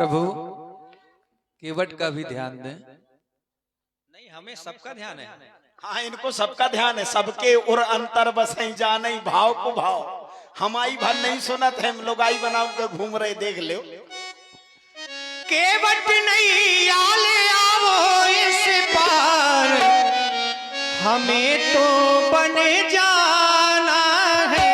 प्रभु केवट का भी ध्यान दें। नहीं, हमें सबका ध्यान है। हाँ, इनको सबका ध्यान है। सबके उर अंतर बसई जाने भाव को भाव। हमारी भर नहीं सुनत है, हम लोग आई बनाओ के घूम रहे, देख लो। केवट नहीं आले आवो इस पार, हमें तो बने जाना है।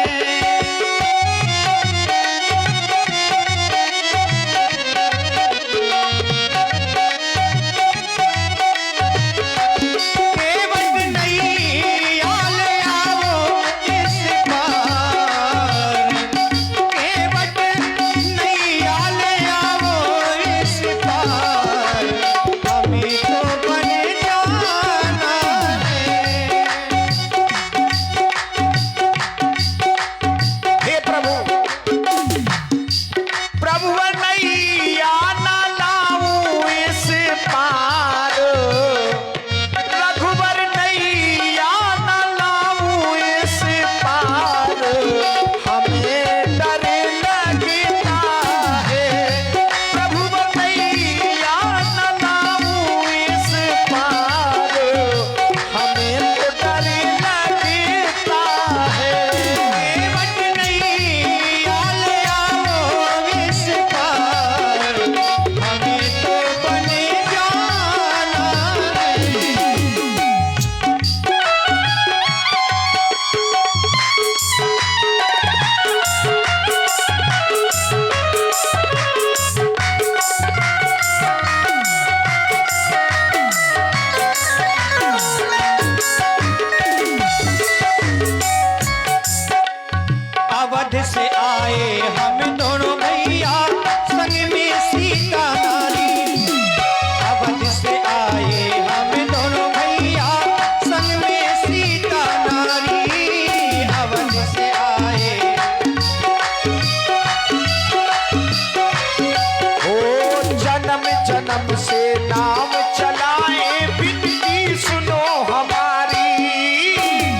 जन्म से नाम चलाए विनती सुनो हमारी।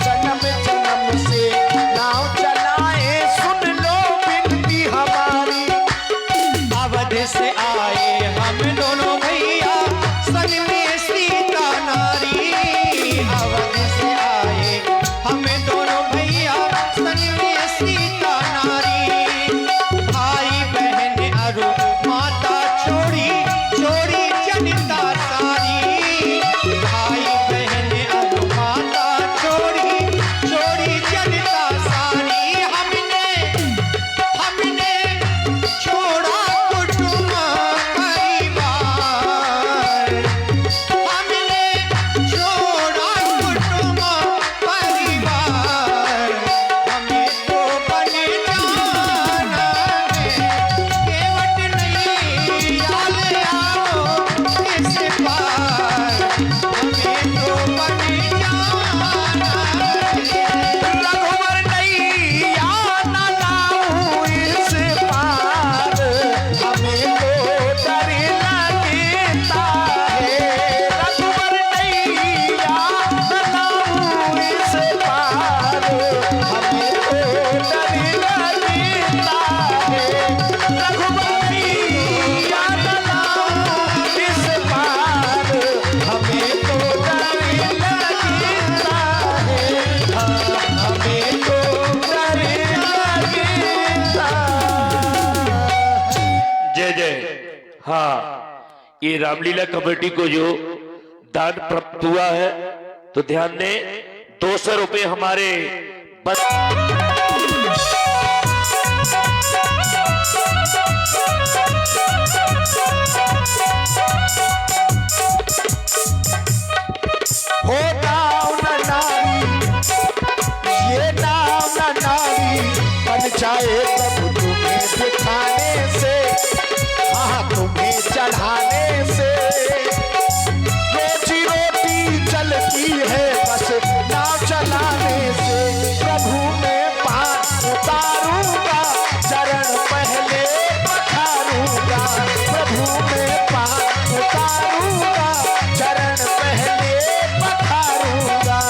जन्म जन्म से नाम चलाए सुन लो विनती हमारी। अवध से आए हम दोनों भैया, संग में सीता नारी। अवध से आए हम दोनों भैया, संग में सीता नारी। भाई बहन अरु माता छोड़ी छोड़ी जनता सारी। भाई बहन अरु माता छोड़ी छोड़ी जनता सारी। हमने छोड़ा कुटुंब परिवार। हमने छोड़ा कुटुंब परिवार। हमें तो बने जाना है। केवट नहीं आले आओ इस पार, हमें तो बने जाना है। रघुवर नहीं आना लाऊं इस पार, हमें तो डर लगता है। रघुवर नहीं आना लाऊं इस पार, हमें तो डर लगता है। रघुवर नहीं आना लाऊं इस पार, हमें तो डर लगता है। हमें तो डर लगता है। जय जय। हाँ, ये रामलीला कमेटी को जो दान प्राप्त हुआ है, तो ध्यान दें, 200 रुपए हमारे हो नाम न नारी, ये नाम न नारी बन जाए प्रभु तुम्हें दिखाने से। हाँ, तुम्हें चढ़ाने से। रोजी रोटी चलती है बस नाव चलाने से। प्रभु में पान उतारूंगा, चरण पहले पखारूंगा। प्रभु में पान उतारूंगा, चरण पहले पखारूंगा।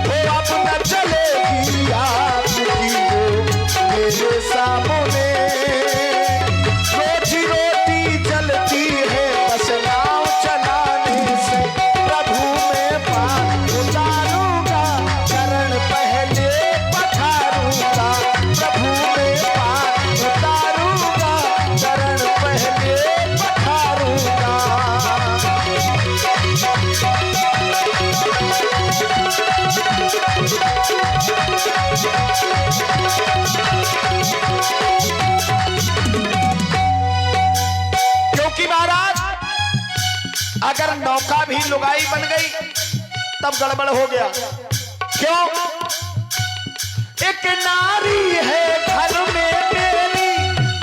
हो अब न चलेगी आपकी वो मेरे सामने। रोजी रोटी चलती है बस नाव चलाने से। प्रभु में पार उतारूंगा चरण पहले पखारूंगा। प्रभु में पार उतारूंगा चरण पहले पखारूंगा। क्योंकि महाराज अगर नौका भी लुगाई बन गई तब गड़बड़ हो गया। क्यों? एक नारी है घर में मेरी,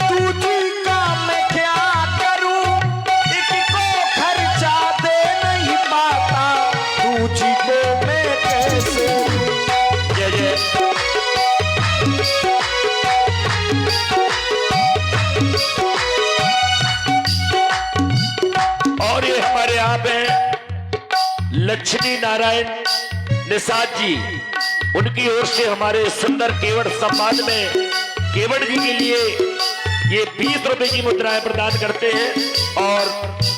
दूजी का मैं क्या करूं? एक को खर्चा दे नहीं पाता, दूजी को मैं कैसे दूं? जय जय। और ये हमारे यहाँ पे लक्ष्मी नारायण निषाद जी, उनकी ओर से हमारे सुंदर केवट सम्मान में केवट जी के लिए ये 20 रुपए की मुद्राएं प्रदान करते हैं। और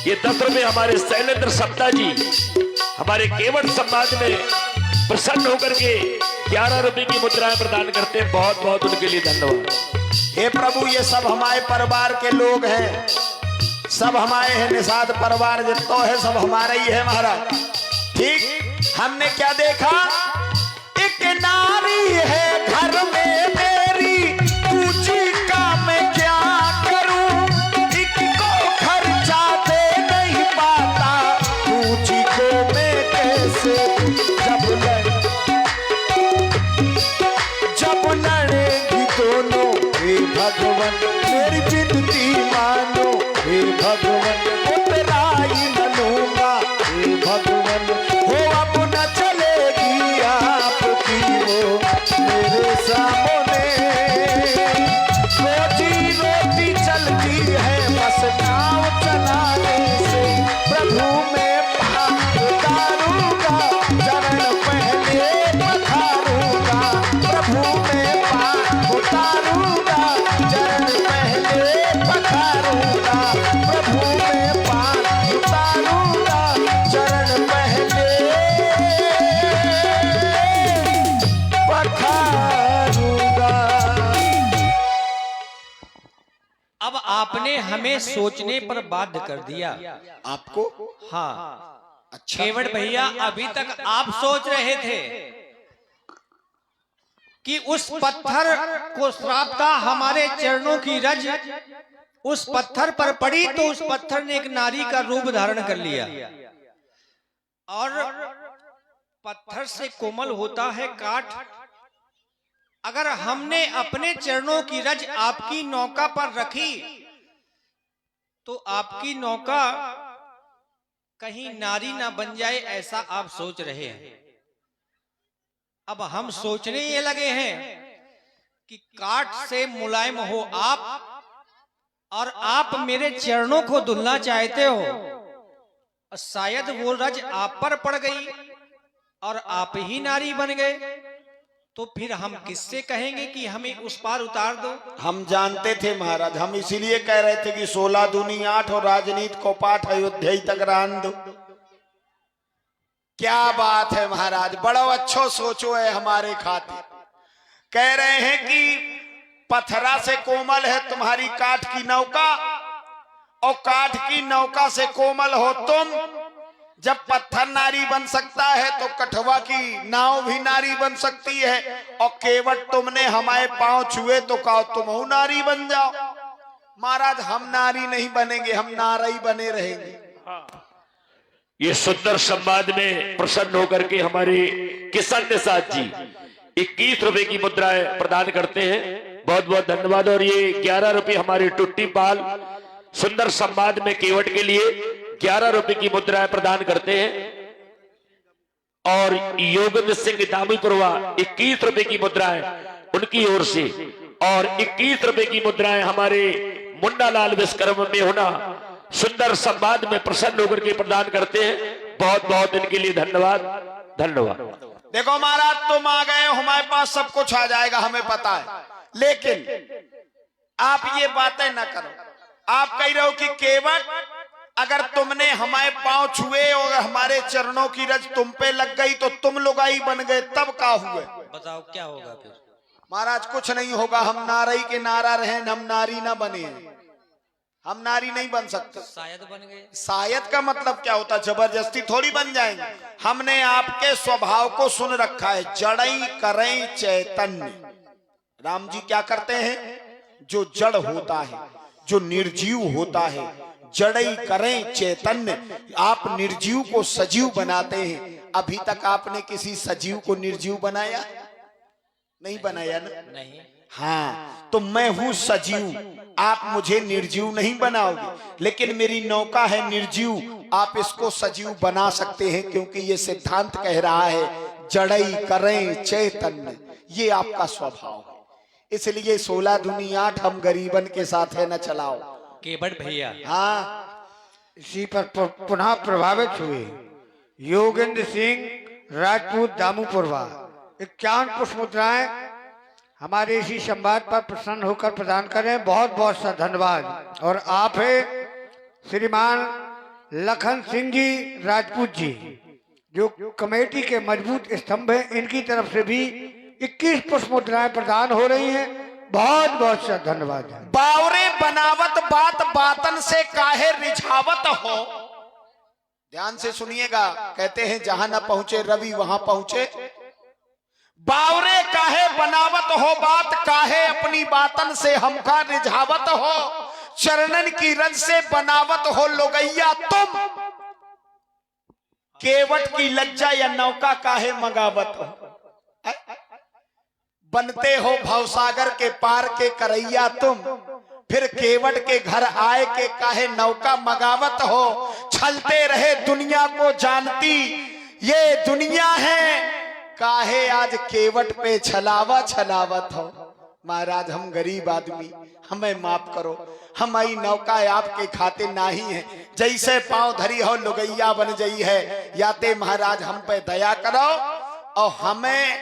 ये 10 रुपए हमारे शैलेंद्र सप्ता जी हमारे केवट सम्मान में प्रसन्न होकर के 11 रुपए की मुद्राएं प्रदान करते हैं। बहुत बहुत उनके लिए धन्यवाद। हे प्रभु, ये सब हमारे परिवार के लोग हैं, सब हमारे हैं। निषाद परिवार जितना है सब हमारा ही है महाराज। ठीक, हमने क्या देखा? एक नारी है घर में मेरी, दूजी का मैं क्या करूं? एक को खर्चा दे नहीं पाता, दूजी को मैं कैसे? जब लड़ेगी दोनों, हे भगवान मेरी विनती मानो। हे भगवान उतराई न लूंगा, हे भगवान हो अब न चलेगी आपकी वो मेरे सामने। रोजी रोटी चलती है बस नाव चलाने से। प्रभु में पार उतारूंगा चरण पहले पखारूंगा। प्रभु में पार उतारूंगा चरण पहले पखारूंगा। प्रभु में पार उतारूंगा चरण पहले पखारूंगा। अब आपने हमें सोचने पर बाध्य कर दिया। आपको? हाँ, अच्छा केवट भैया, अभी तक आप सोच रहे थे कि उस पत्थर को श्राप था, हमारे चरणों की रज उस पत्थर पर पड़ी तो उस पत्थर ने एक नारी का रूप धारण कर लिया। और पत्थर से कोमल होता है काठ। अगर हमने अपने चरणों की रज आपकी नौका पर रखी तो आपकी नौका कहीं नारी ना बन जाए, ऐसा आप सोच रहे हैं। अब हम सोचने ये लगे हैं कि काठ से मुलायम हो आप, और आप मेरे चरणों को धुलना चाहते हो। शायद वो रज आप पर पड़ गई और आप ही नारी बन गए, तो फिर हम किससे कहेंगे कि हमें उस पार उतार दो? हम जानते थे महाराज, हम इसीलिए कह रहे थे कि 16 दूनी 8 और राजनीति को पाठ अयोध्या ही तक रान दो। क्या बात है महाराज, बड़ा अच्छो सोचो है हमारे खातिर। कह रहे हैं कि पत्थरा से कोमल है तुम्हारी काठ की नौका, और काठ की नौका से कोमल हो तुम। जब पत्थर नारी बन सकता है तो कठवा की नाव भी नारी बन सकती है। और केवट तुमने हमारे पांव छुए तो कहो तुम नारी बन जाओ। महाराज, हम नारी नहीं बनेंगे, हम नारा ही बने रहेंगे। ये सुंदर संवाद में प्रसन्न होकर के हमारे किशन निषाद जी 21 रुपए की मुद्राएं प्रदान करते हैं। बहुत बहुत धन्यवाद। और ये 11 रुपए हमारे टुट्टी पाल सुंदर संवाद में केवट के लिए 11 रुपए की मुद्राएं प्रदान करते हैं। और योगेंद्र सिंह दामीपुरवा 21 रुपए की मुद्राएं उनकी ओर से, और 21 रुपए की मुद्राएं हमारे मुन्ना लाल विश्वकर्मा में होना सुंदर संवाद में प्रसन्न होकर के प्रदान करते हैं। बहुत बहुत इनके लिए धन्यवाद। धन्यवाद। देखो महाराज, तुम आ गए हो, हमारे पास सब कुछ आ जाएगा, हमें पता है, लेकिन आप ये बातें ना करो। आप कह रहे हो कि केवट अगर तुमने हमारे पांव छुए और हमारे चरणों की रज तुम पे लग गई तो तुम लुगाई बन गए, तब का हुए? बताओ क्या होगा फिर? महाराज कुछ नहीं होगा, हम नारी के नारा रहे, हम नारी ना बने, हम नारी नहीं बन सकते। शायद बन गए। शायद का मतलब क्या होता? जबरदस्ती थोड़ी बन जाएंगे। हमने आपके स्वभाव को सुन रखा है, जड़ई करें चैतन्य। राम जी क्या करते हैं? जो जड़ होता है, जो निर्जीव होता है, जड़ई करें चैतन्य। आप निर्जीव को सजीव बनाते हैं। अभी तक आपने किसी सजीव को निर्जीव बनाया? नहीं बनाया ना? नहीं। हाँ, तो मैं हूं सजीव, आप मुझे निर्जीव नहीं बनाओगे, लेकिन मेरी नौका है निर्जीव, आप इसको सजीव बना सकते हैं, क्योंकि ये सिद्धांत कह रहा है जड़ई करें चैतन्य। ये आपका स्वभाव है, इसलिए 16 दूनी 8 हम गरीबन के साथ है, न चलाओ। केवट भैया, हाँ, इसी पर पुनः प्रभावित हुए योगेंद्र सिंह राजपूत दामूपुरवा 51 पुष्प मुद्राएं हमारे इसी संवाद पर प्रसन्न होकर प्रदान करें। बहुत बहुत सा धन्यवाद। और आप है श्रीमान लखन सिंह जी राजपूत जी, जो कमेटी के मजबूत स्तंभ हैं, इनकी तरफ से भी 21 पुष्प मुद्राएं प्रदान हो रही हैं। बहुत बहुत सा धन्यवाद। बावरे बनावत बात बातन से काहे रिझावत हो। ध्यान से सुनिएगा, कहते हैं जहां न पहुंचे रवि वहां पहुंचे। बावरे काहे बनावत हो बात, काहे अपनी बातन से हमका रिझावत हो। चरणन की रज से बनावत हो लोगैया तुम, केवट की लज्जा या नौका काहे मंगावत हो। बनते हो भवसागर के पार के करैया तुम, फिर केवट के घर आए के काहे नौका मंगावत हो। छलते रहे दुनिया को जानती ये दुनिया है, काहे आज केवट पे छलावा छलावत हो। महाराज हम गरीब आदमी, हमें माफ करो, हमारी नौका आपके खाते नाही है। जैसे पांव धरी हो लुगैया बन गई है, याते महाराज हम पे दया करो और हमें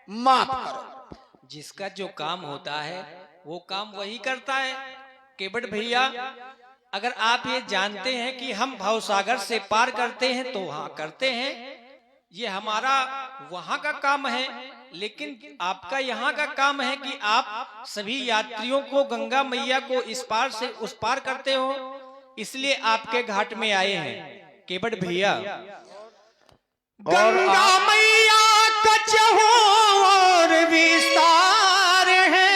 माफ करो। जिसका जो काम होता है वो काम वही करता है। केवट भैया, अगर आप ये जानते हैं कि हम भवसागर से पार करते हैं तो हाँ करते हैं, ये हमारा वहां का काम है, लेकिन आपका यहाँ का काम है कि आप सभी यात्रियों को, गंगा मैया को इस पार से उस पार करते हो, इसलिए आपके घाट में आए हैं। केवट भैया, गंगा मैया का चहुओर विस्तार है,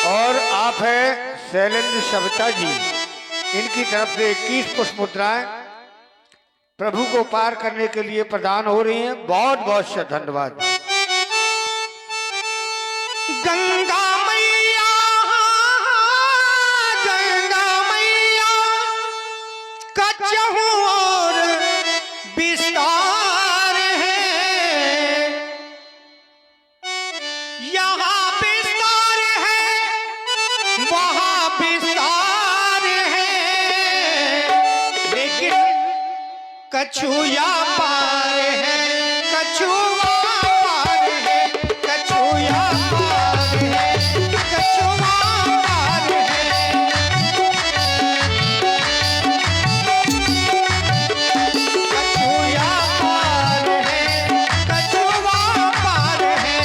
और आप है शैलेंद्र सविता जी, इनकी तरफ से 21 पुष्प मुद्राएं प्रभु को पार करने के लिए प्रदान हो रही हैं। बहुत बहुत से धन्यवाद। गंगा मैया, गंगा मैया का चहुओर विस्तार है, यहाँ विस्तार है वहाँ विस्तार है, लेकिन कछुआ पार है, कछुआ पार है, कछुआ पार है, कछुआ पार है, कछुआ पार है, कछुआ पार है।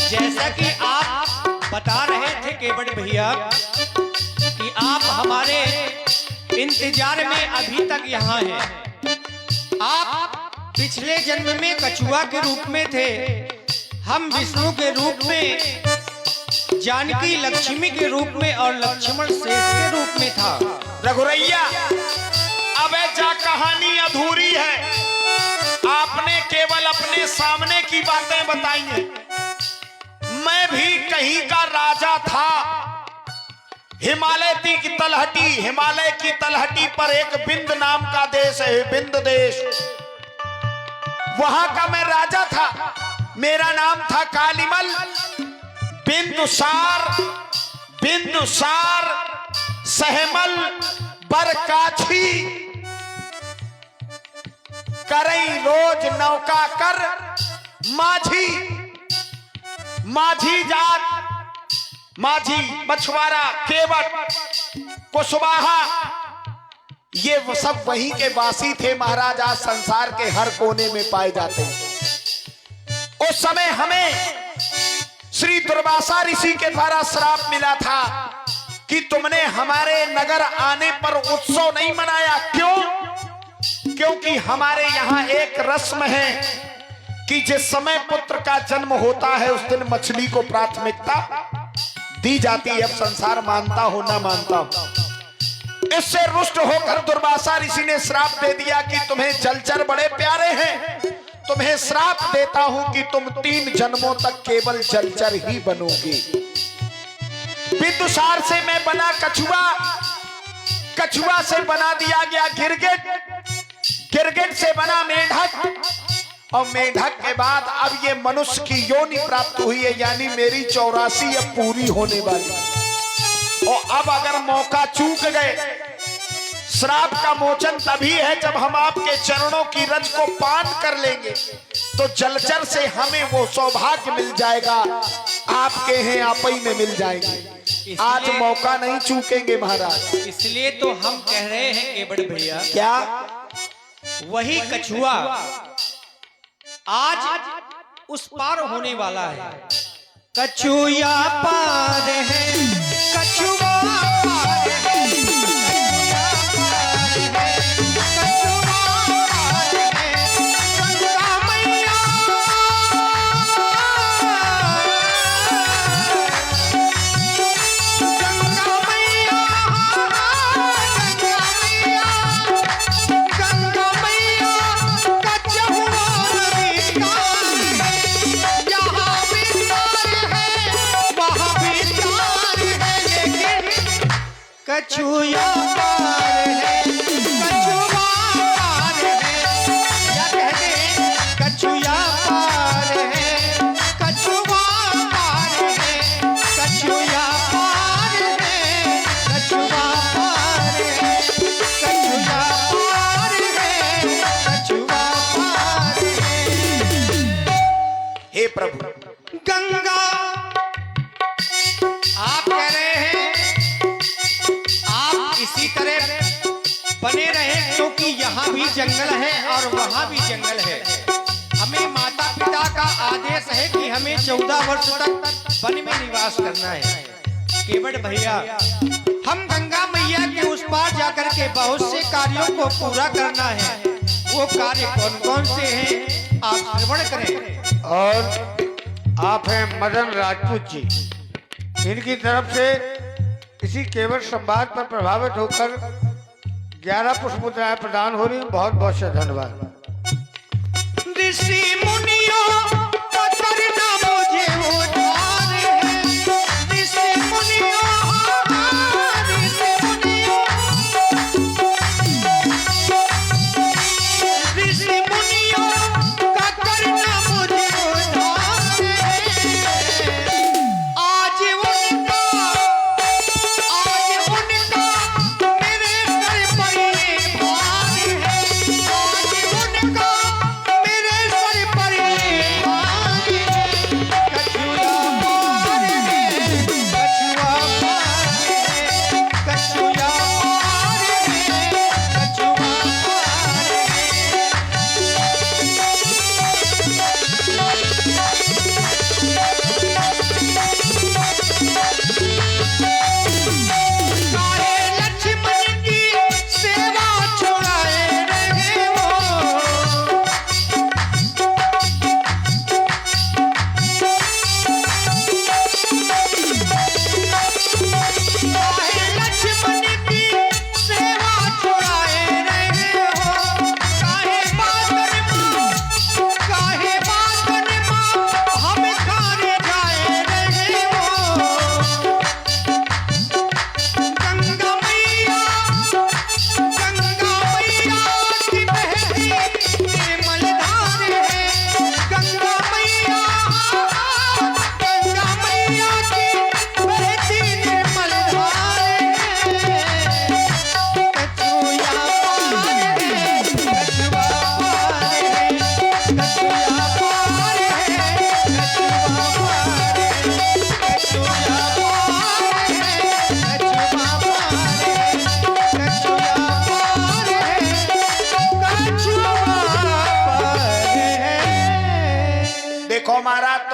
जैसा कि आप बता रहे थे केवट भैया कि आप हमारे इंतजार में अभी तक यहाँ हैं। आप पिछले जन्म में कछुआ के रूप में थे, हम विष्णु के रूप में, जानकी लक्ष्मी के रूप में और लक्ष्मण शेष के रूप में था। रघुरैया, अब जा कहानी अधूरी है, आपने केवल अपने सामने की बातें बताई हैं। मैं भी कहीं का राजा था, हिमालय की तलहटी, हिमालय की तलहटी पर एक बिंद नाम का देश है, बिंद देश। वहां का मैं राजा था, मेरा नाम था कालीमल। बिंदुसार, बिंदुसार सहमल बरकाछी करई रोज नौका कर माझी। माझी जात, माझी, मछुआरा, केवट, कुशवाहा, ये वो सब वहीं के वासी थे महाराज। आज संसार के हर कोने में पाए जाते हैं। उस समय हमें श्री दुर्वासा ऋषि के द्वारा श्राप मिला था कि तुमने हमारे नगर आने पर उत्सव नहीं मनाया। क्यों? क्योंकि हमारे यहाँ एक रस्म है कि जिस समय पुत्र का जन्म होता है उस दिन मछली को प्राथमिकता दी जाती है। अब संसार मानता हो ना मानता हो। इससे रुष्ट होकर दुर्वासा ऋषि ने श्राप दे दिया कि तुम्हें जलचर बड़े प्यारे हैं, तुम्हें श्राप देता हूं कि तुम 3 जन्मों तक केवल जलचर ही बनोगे। बिंदुसार से मैं बना कछुआ, कछुआ से बना दिया गया गिरगिट, गिरगिट से बना मेढक, और मेढक के बाद अब ये मनुष्य की योनि प्राप्त हुई है, यानी मेरी 84 अब पूरी होने वाली। और अब अगर मौका चूक गए, श्राप का मोचन तभी है जब हम आपके चरणों की रज को पान कर लेंगे, तो जलचर से हमें वो सौभाग्य मिल जाएगा, आपके हैं आप ही में मिल जाएंगे। आज मौका नहीं चूकेंगे महाराज। इसलिए तो हम कह रहे हैं केवट भैया, क्या वही कछुआ आज उस पार होने वाला है। कछुआ पार है, कछुआ पार है, कछुआ पार है, कछुआ पार है, गंगा मैया, गंगा मैया, गंगा मैया, कछुआ कछुआ पार है, कछुआ पार है, या कहते कछुआ पार है, कछुआ पार है, कछुआ पार है, कछुआ पार है, कछुआ पार है, कछुआ पार है। हे प्रभु गंगा, आप कह रहे हैं इसी तरह बने रहे, क्योंकि यहाँ भी जंगल है और वहाँ भी जंगल है। हमें माता पिता का आदेश है कि हमें 14 वर्ष तक वन में निवास करना है। केवट भैया, हम गंगा मैया के उस पार जाकर के बहुत से कार्यों को पूरा करना है। वो कार्य कौन कौन से हैं आप श्रवण करें। और आप हैं मदन राजपूत जी, इनकी तरफ से इसी केवट संवाद पर प्रभावित होकर 11 पुष्प मुद्राएं प्रदान हो रही हैं। बहुत बहुत से धन्यवाद। ऋषि मुनियों का करना मुझे उधार है, ऋषि मुनियों, ऋषि मुनियों, ऋषि मुनियों का करना मुझे उधार है। आज उनका मेरे सर पर ये भार है, आज उनका मेरे सर पर ये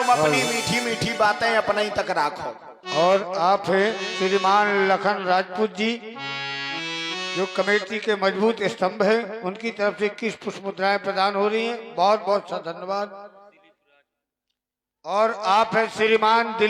तुम अपनी मीठी मीठी बातें अपने ही तक राखो। और आप हैं श्रीमान लखन राजपूत जी, जो कमेटी के मजबूत स्तंभ हैं, उनकी तरफ से 21 पुष्प मुद्राएं प्रदान हो रही हैं। बहुत बहुत सा धन्यवाद। और आप हैं श्रीमान